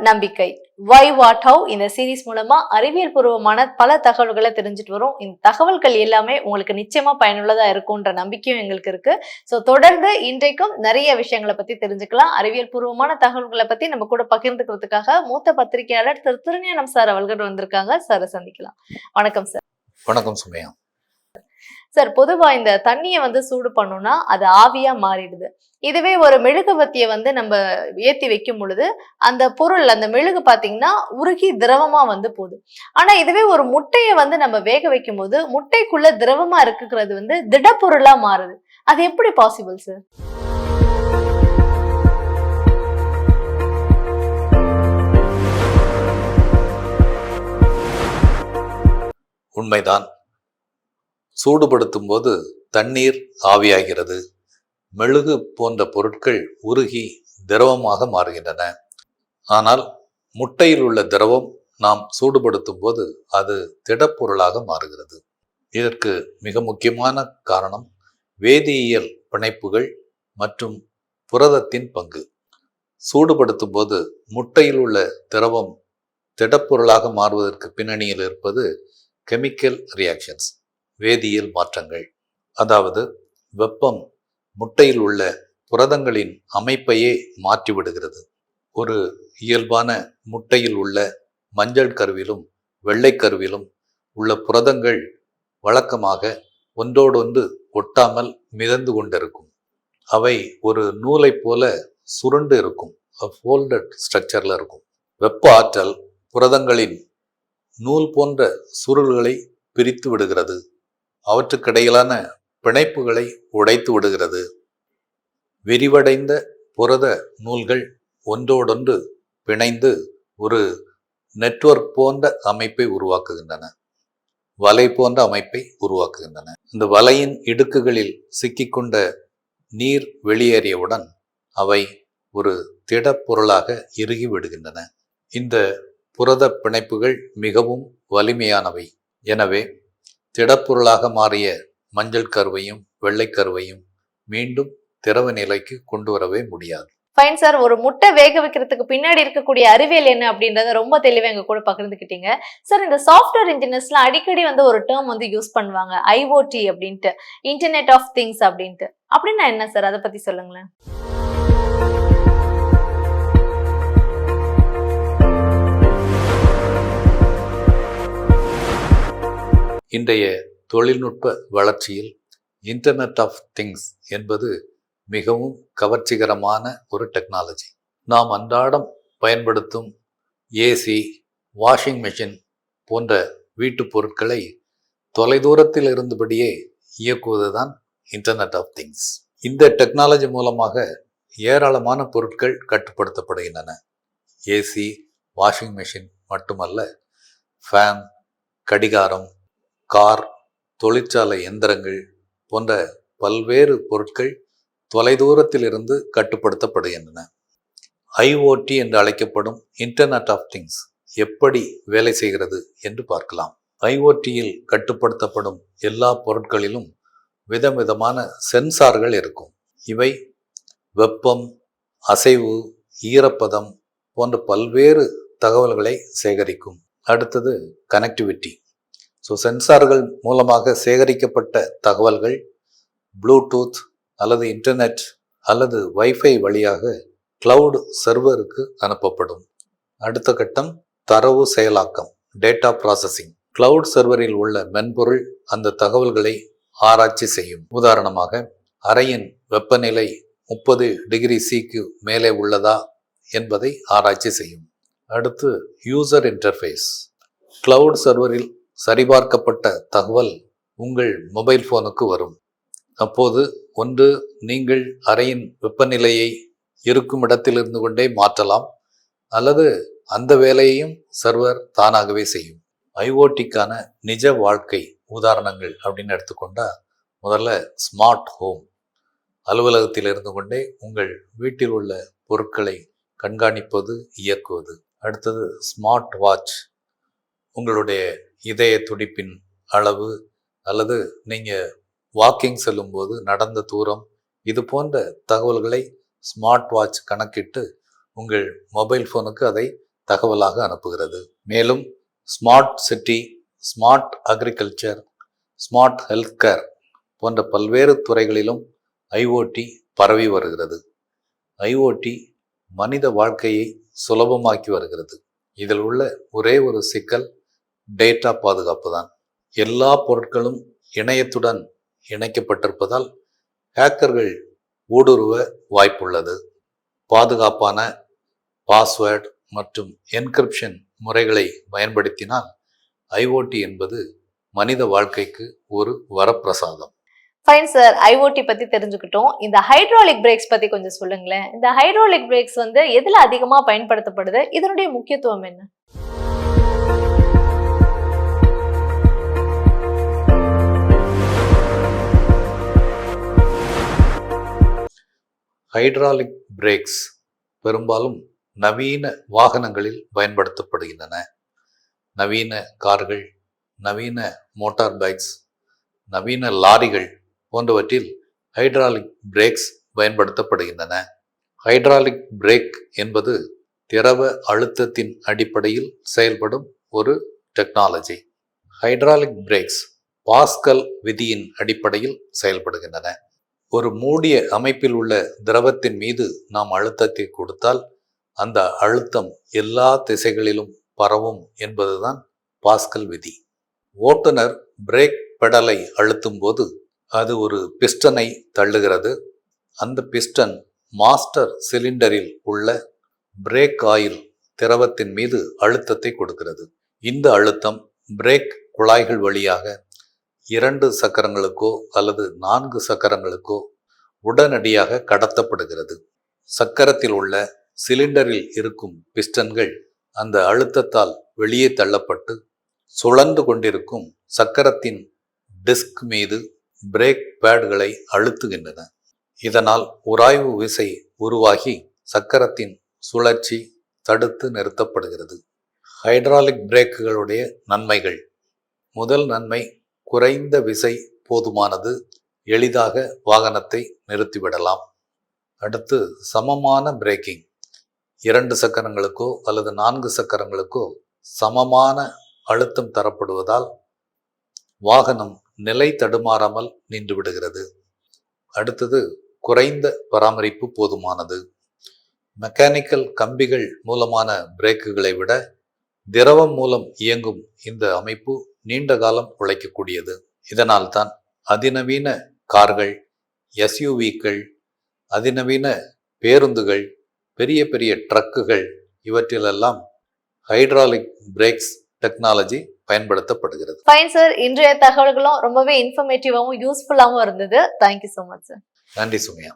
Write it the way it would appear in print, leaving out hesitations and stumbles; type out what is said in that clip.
நம்பிக்கை why what have இந்த series மூலமா அறிவியல் பூர்வமான பல தகவல்களை தெரிஞ்சுட்டு வரும். இந்த தகவல்கள் எல்லாமே உங்களுக்கு நிச்சயமா பயனுள்ளதா இருக்கும்ன்ற நம்பிக்கையும் எங்களுக்கு இருக்கு. ஸோ தொடர்ந்து இன்றைக்கும் நிறைய விஷயங்களை பத்தி தெரிஞ்சுக்கலாம். அறிவியல் பூர்வமான தகவல்களை பத்தி நம்ம கூட பகிர்ந்துக்கிறதுக்காக மூத்த பத்திரிகையாளர் திரு திருஞானம் சார் அவர்கள் வந்திருக்காங்க. சாரை சந்திக்கலாம். வணக்கம் சார். வணக்கம் சுமையா. சார், பொதுவா இந்த தண்ணியை சூடு பண்ணோம்னா அது ஆவியா மாறிடுது. இதுவே ஒரு மெழுகுவத்தியை நம்ம ஏத்தி வைக்கும் பொழுது அந்த பொருள், அந்த மெழுகு பாத்தீங்கன்னா உருகி திரவமா போகுது. ஆனா இதுவே ஒரு முட்டையை நம்ம வேக வைக்கும் போது முட்டைக்குள்ள திரவமா இருக்குறது திடப்பொருளா மாறுது. அது எப்படி பாசிபிள் சார்? உண்மைதான். சூடுபடுத்தும் போது தண்ணீர் ஆவியாகிறது, மெழுகு போன்ற பொருட்கள் உருகி திரவமாக மாறுகின்றன. ஆனால் முட்டையில் உள்ள திரவம் நாம் சூடுபடுத்தும் போது அது திடப்பொருளாக மாறுகிறது. இதற்கு மிக முக்கியமான காரணம் வேதியியல் பிணைப்புகள் மற்றும் புரதத்தின் பங்கு. சூடுபடுத்தும் போது முட்டையில் உள்ள திரவம் திடப்பொருளாக மாறுவதற்கு பின்னணியில் இருப்பது கெமிக்கல் ரியாக்ஷன்ஸ், வேதியியல் மாற்றங்கள். அதாவது வெப்பம் முட்டையில் உள்ள புரதங்களின் அமைப்பையே மாற்றிவிடுகிறது. ஒரு இயல்பான முட்டையில் உள்ள மஞ்சள் கருவிலும் வெள்ளை கருவிலும் உள்ள புரதங்கள் வழக்கமாக ஒன்றோடொன்று ஒட்டாமல் மிதந்து கொண்டிருக்கும். அவை ஒரு நூலை போல சுருண்டு இருக்கும், ஃபோல்டட் ஸ்ட்ரக்சர்ல இருக்கும். வெப்ப ஆற்றல் புரதங்களின் நூல் போன்ற சுருள்களை பிரித்து விடுகிறது, அவற்றுக்கிடையிலான பிணைப்புகளை உடைத்து விடுகிறது. விரிவடைந்த புரத நூல்கள் ஒன்றோடொன்று பிணைந்து ஒரு நெட்வொர்க் போன்ற அமைப்பை உருவாக்குகின்றன, வலை போன்ற அமைப்பை உருவாக்குகின்றன. இந்த வலையின் இடுக்குகளில் சிக்கிக்கொண்ட நீர் வெளியேறியவுடன் அவை ஒரு திடப்பொருளாக இறுகி விடுகின்றன. இந்த புரத பிணைப்புகள் மிகவும் வலிமையானவை. எனவே திடப்பொருளாக மாறிய மஞ்சள் கருவையும் வெள்ளை கருவையும் மீண்டும் திரவ நிலைக்கு கொண்டு வரவே முடியாது. ஃபைன் சார், ஒரு முட்டை வேக வைக்கிறதுக்கு பின்னாடி இருக்கக்கூடிய அறிவியல் என்ன அப்படின்றத ரொம்ப தெளிவா எங்க கூட பகிர்ந்துக்கிட்டீங்க. சார், இந்த சாஃப்ட்வேர் இன்ஜினியர்ஸ்லாம் அடிக்கடி ஒரு டேர்ம் யூஸ் பண்ணுவாங்க, IoT அப்படின்ட்டு, இன்டர்நெட் ஆஃப் திங்ஸ் அப்படின்ட்டு. அப்படின்னா என்ன சார், அதை பத்தி சொல்லுங்களேன். இன்றைய தொழில்நுட்ப வளர்ச்சியில் இன்டர்நெட் ஆஃப் திங்ஸ் என்பது மிகவும் கவர்ச்சிகரமான ஒரு டெக்னாலஜி. நாம் அன்றாடம் பயன்படுத்தும் ஏசி, வாஷிங் மெஷின் போன்ற வீட்டு பொருட்களை தொலைதூரத்தில் இருந்தபடியே இயக்குவதுதான் இன்டர்நெட் ஆஃப் திங்ஸ். இந்த டெக்னாலஜி மூலமாக ஏராளமான பொருட்கள் கட்டுப்படுத்தப்படுகின்றன. ஏசி, வாஷிங் மெஷின் மட்டுமல்ல, ஃபேன், கடிகாரம், கார், தொழிற்சாலை எந்திரங்கள் போன்ற பல்வேறு பொருட்கள் தொலைதூரத்தில் இருந்து கட்டுப்படுத்தப்படுகின்றன. IoT என்று அழைக்கப்படும் இன்டர்நெட் ஆஃப் திங்ஸ் எப்படி வேலை செய்கிறது என்று பார்க்கலாம். IoTயில் கட்டுப்படுத்தப்படும் எல்லா பொருட்களிலும் விதவிதமான சென்சார்கள் இருக்கும். இவை வெப்பம், அசைவு, ஈரப்பதம் போன்ற பல்வேறு தகவல்களை சேகரிக்கும். அடுத்தது கனெக்டிவிட்டி. சென்சார்கள் மூலமாக சேகரிக்கப்பட்ட தகவல்கள் ப்ளூடூத் அல்லது இன்டர்நெட் அல்லது வைஃபை வழியாக கிளவுட் சர்வருக்கு அனுப்பப்படும். அடுத்த கட்டம் தரவு செயலாக்கம், டேட்டா ப்ராசஸிங். கிளவுட் சர்வரில் உள்ள மென்பொருள் அந்த தகவல்களை ஆராய்ச்சி செய்யும். உதாரணமாக, அறையின் வெப்பநிலை 30 டிகிரி Cக்கு மேலே உள்ளதா என்பதை ஆராய்ச்சி செய்யும். அடுத்து யூசர் இன்டர்ஃபேஸ். கிளவுட் சர்வரில் சரிபார்க்கப்பட்ட தகவல் உங்கள் மொபைல் போனுக்கு வரும். அப்போது ஒன்று நீங்கள் அறையின் வெப்பநிலையை இருக்கும் இடத்தில் இருந்து கொண்டே மாற்றலாம், அல்லது அந்த வேலையையும் சர்வர் தானாகவே செய்யும். IoTக்கான நிஜ வாழ்க்கை உதாரணங்கள் அப்படின்னு எடுத்துக்கொண்டா, முதல்ல ஸ்மார்ட் ஹோம். அலுவலகத்தில் இருந்து கொண்டே உங்கள் வீட்டில் உள்ள பொருட்களை கண்காணிப்பது, இயக்குவது. அடுத்தது ஸ்மார்ட் வாட்ச். உங்களுடைய இதய துடிப்பின் அளவு அல்லது நீங்கள் வாக்கிங் செல்லும்போது நடந்த தூரம், இது போன்ற தகவல்களை ஸ்மார்ட் வாட்ச் கணக்கிட்டு உங்கள் மொபைல் ஃபோனுக்கு அதை தகவலாக அனுப்புகிறது. மேலும் smart city, smart agriculture, smart health care போன்ற பல்வேறு துறைகளிலும் ஐஓடி பரவி வருகிறது. ஐஓடி மனித வாழ்க்கையை சுலபமாக்கி வருகிறது. இதில் உள்ள ஒரே ஒரு சிக்கல் டேட்டா பாதுகாப்பு தான். எல்லா பொருட்களும் இணையத்துடன் இணைக்கப்பட்டிருப்பதால் ஹேக்கர்கள் ஊடுருவ வாய்ப்புள்ளது. பாதுகாப்பான பாஸ்வேர்டு மற்றும் என்கிரிப்ஷன் முறைகளை பயன்படுத்தினால் ஐஓடி என்பது மனித வாழ்க்கைக்கு ஒரு வரப்பிரசாதம். ஃபைன் சார், ஐஓடி பத்தி தெரிஞ்சுக்கிட்டோம். இந்த ஹைட்ராலிக் பிரேக்ஸ் பத்தி கொஞ்சம் சொல்லுங்களேன். இந்த ஹைட்ராலிக் பிரேக்ஸ் எதுல அதிகமா பயன்படுத்தப்படுது? இதனுடைய முக்கியத்துவம் என்ன? ஹைட்ராலிக் பிரேக்ஸ் பெரும்பாலும் நவீன வாகனங்களில் பயன்படுத்தப்படுகின்றன. நவீன கார்கள், நவீன மோட்டார் பைக்ஸ், நவீன லாரிகள் போன்றவற்றில் ஹைட்ராலிக் பிரேக்ஸ் பயன்படுத்தப்படுகின்றன. ஹைட்ராலிக் பிரேக் என்பது திரவ அழுத்தத்தின் அடிப்படையில் செயல்படும் ஒரு டெக்னாலஜி. ஹைட்ராலிக் பிரேக்ஸ் பாஸ்கல் விதியின் அடிப்படையில் செயல்படுகின்றன. ஒரு மூடிய அமைப்பில் உள்ள திரவத்தின் மீது நாம் அழுத்தத்தை கொடுத்தால் அந்த அழுத்தம் எல்லா திசைகளிலும் பரவும் என்பதுதான் பாஸ்கல் விதி. ஓட்டுநர் பிரேக் பெடலை அழுத்தும் போது அது ஒரு பிஸ்டனை தள்ளுகிறது. அந்த பிஸ்டன் மாஸ்டர் சிலிண்டரில் உள்ள பிரேக் ஆயில் திரவத்தின் மீது அழுத்தத்தை கொடுக்கிறது. இந்த அழுத்தம் பிரேக் குழாய்கள் வழியாக 2 சக்கரங்களுக்கோ அல்லது 4 சக்கரங்களுக்கோ உடனடியாக கடத்தப்படுகிறது. சக்கரத்தில் உள்ள சிலிண்டரில் இருக்கும் பிஸ்டன்கள் அந்த அழுத்தத்தால் வெளியே தள்ளப்பட்டு சுழன்று கொண்டிருக்கும் சக்கரத்தின் டிஸ்க் மீது பிரேக் பேட்களை அழுத்துகின்றன. இதனால் உராய்வு விசை உருவாகி சக்கரத்தின் சுழற்சி தடுத்து நிறுத்தப்படுகிறது. ஹைட்ராலிக் பிரேக்குகளுடைய நன்மைகள்: முதல் நன்மை, குறைந்த விசை போதுமானது, எளிதாக வாகனத்தை நிறுத்திவிடலாம். அடுத்து சமமான பிரேக்கிங். 2 சக்கரங்களுக்கோ அல்லது 4 சக்கரங்களுக்கோ சமமான அழுத்தம் தரப்படுவதால் வாகனம் நிலை தடுமாறாமல் நின்று விடுகிறது. அடுத்தது குறைந்த பராமரிப்பு போதுமானது. மெக்கானிக்கல் கம்பிகள் மூலமான பிரேக்குகளை விட திரவம் மூலம் இயங்கும் இந்த அமைப்பு நீண்ட காலம் உழைக்கக்கூடியது. இதனால் தான் அதிநவீன கார்கள், எஸ்யூவிக்கள், அதிநவீன பேருந்துகள், பெரிய பெரிய ட்ரக்குகள் இவற்றிலெல்லாம் ஹைட்ராலிக் பிரேக்ஸ் டெக்னாலஜி பயன்படுத்தப்படுகிறது. ஃபைன் சார், இன்றைய தகவல்களும் ரொம்பவே இன்ஃபர்மேட்டிவாகவும் யூஸ்ஃபுல்லாகவும் இருந்தது. Thank you so much sir. நன்றி சுமையா.